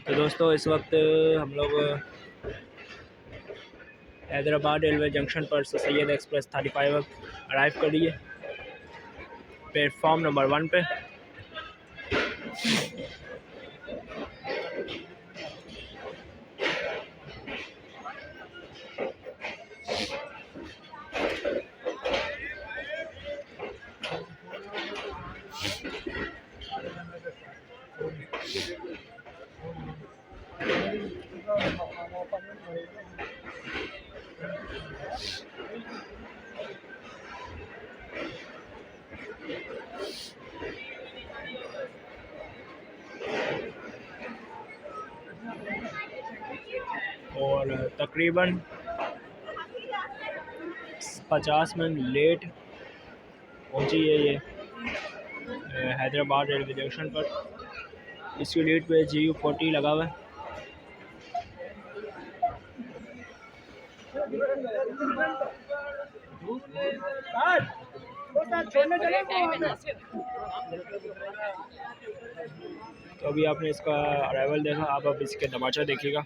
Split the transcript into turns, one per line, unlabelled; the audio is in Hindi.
तो दोस्तों इस वक्त हम लोग हैदराबाद रेलवे जंक्शन पर सैयद एक्सप्रेस 35 अराइव कर लिए प्लेटफॉर्म नंबर 1 पे। और तकरीबन 50 मिनट लेट पहुंची है ये हैदराबाद रेलवे जंक्शन पर। इसकी डेट पे GU40 लगा हुआ है। तो अभी आपने इसका अराइवल देखा, आप अब इसके तमाचा देखिएगा।